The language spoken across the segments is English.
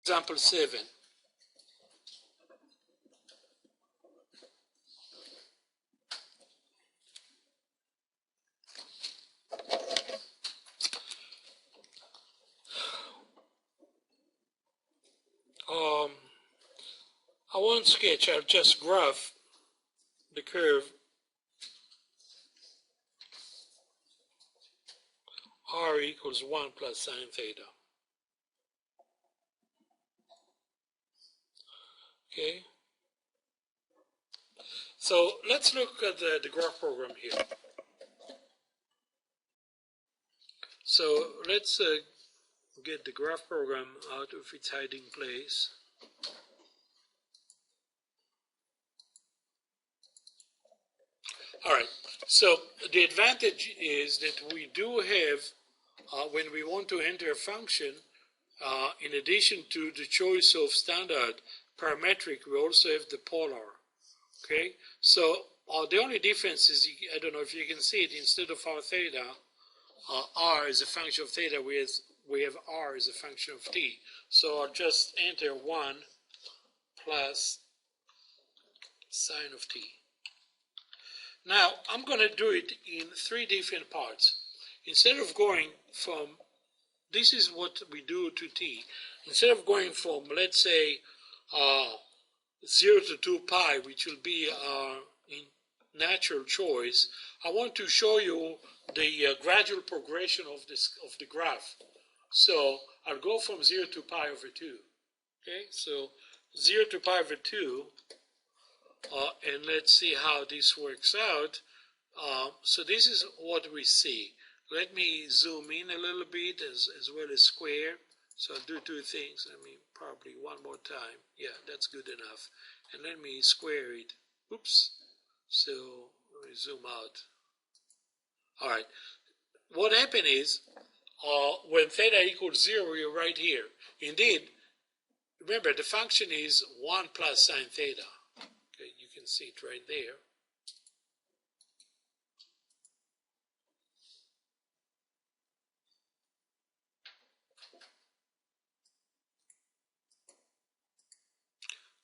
Example 7. I won't sketch, I'll just graph the curve r equals 1 plus sine theta. Okay? So let's look at the graph program here. So let's get the graph program out of its hiding place. All right, so the advantage is that we do have, when we want to enter a function, in addition to the choice of standard parametric, we also have the polar. Okay, so the only difference is, I don't know if you can see it, instead of r theta, r is a function of theta, we have r as a function of t. So I'll just enter 1 plus sine of t. Now, I'm going to do it in 3 different parts. Instead of going from, this is what we do to t. Instead of going from, let's say, 0 to 2 pi, which will be our natural choice, I want to show you the gradual progression of the graph. So I'll go from 0 to pi over 2. Okay, so 0 to pi over 2, and let's see how this works out. So this is what we see. Let me zoom in a little bit as well as square. So I'll do 2 things. I mean, probably one more time. Yeah, that's good enough. And let me square it. Oops. So let me zoom out. All right. What happened is, when theta equals 0, you're right here. Indeed, remember, the function is 1 plus sine theta. Okay, you can see it right there.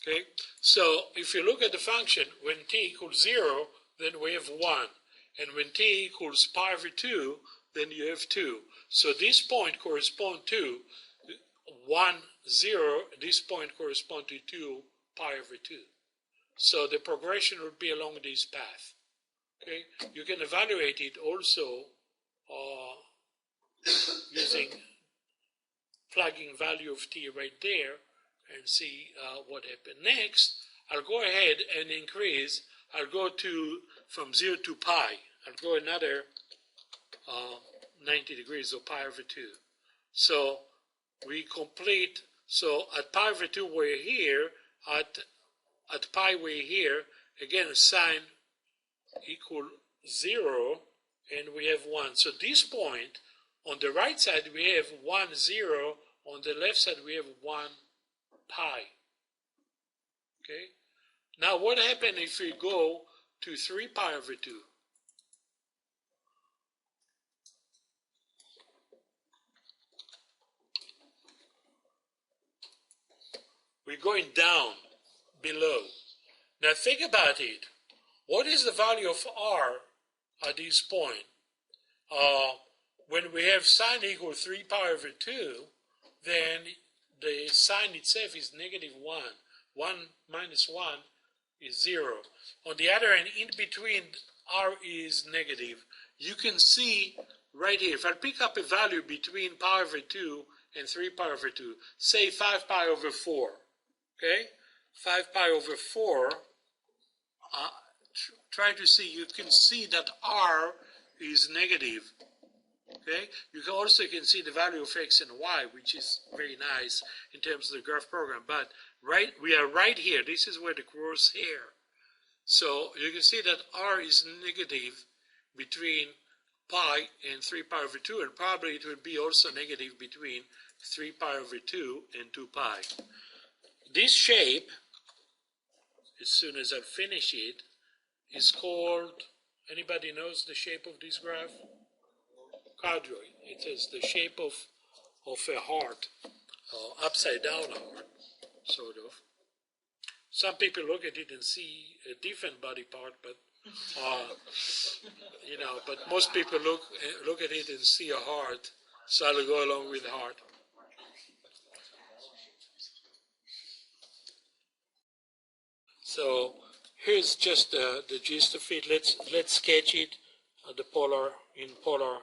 Okay, so if you look at the function, when t equals 0, then we have 1. And when t equals pi over 2, then you have 2. So this point corresponds to 1, 0. This point corresponds to 2 pi over 2. So the progression would be along this path. Okay, you can evaluate it also using plugging value of t right there and see what happened. Next, I'll go ahead and increase. I'll go from 0 to pi. I'll go another 90 degrees, or pi over 2. So we complete. So at pi over 2 we're here. At pi we're here. Again, sine equal 0, and we have 1. So this point, on the right side we have 1, 0. On the left side we have 1 pi. Okay. Now what happens if we go to 3 pi over 2? We're going down below. Now think about it. What is the value of r at this point? When we have sine equal 3 pi over 2, then the sine itself is negative 1. 1 minus 1 is 0. On the other hand, in between r is negative. You can see right here, if I pick up a value between pi over 2 and 3 pi over 2, say 5 pi over 4, okay? 5 pi over 4, try to see, you can see that r is negative. Okay, you can also see the value of x and y, which is very nice in terms of the graph program. But we are right here. This is where the crosshair. So you can see that r is negative between pi and 3 pi over 2, and probably it will be also negative between 3 pi over 2 and 2 pi. This shape, as soon as I finish it, is called, anybody knows the shape of this graph? Cardoid. It is the shape of a heart. upside down hard, sort of. Some people look at it and see a different body part, but but most people look at it and see a heart, so I'll go along with heart. So here's just the gist of it. Let's sketch it in polar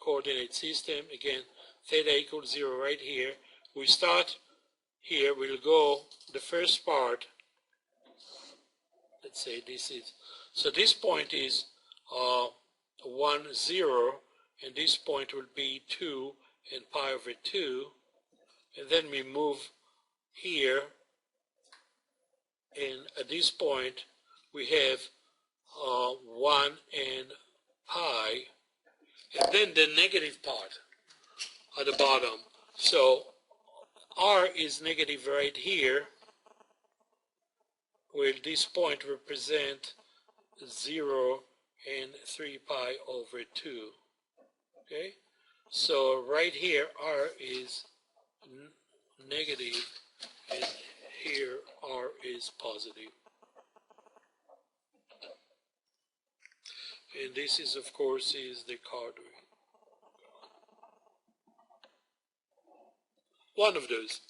coordinate system. Again, theta equals 0 right here. We start here. We'll go the first part. Let's say this is, so this point is 1, 0, and this point will be 2 and pi over 2. And then we move here, and at this point we have 1 and pi, and then the negative part at the bottom. So r is negative right here, where this point represents 0 and 3 pi over 2. Okay? So right here, r is negative, and here r is positive. And this is, of course, is the Cardoid. One of those.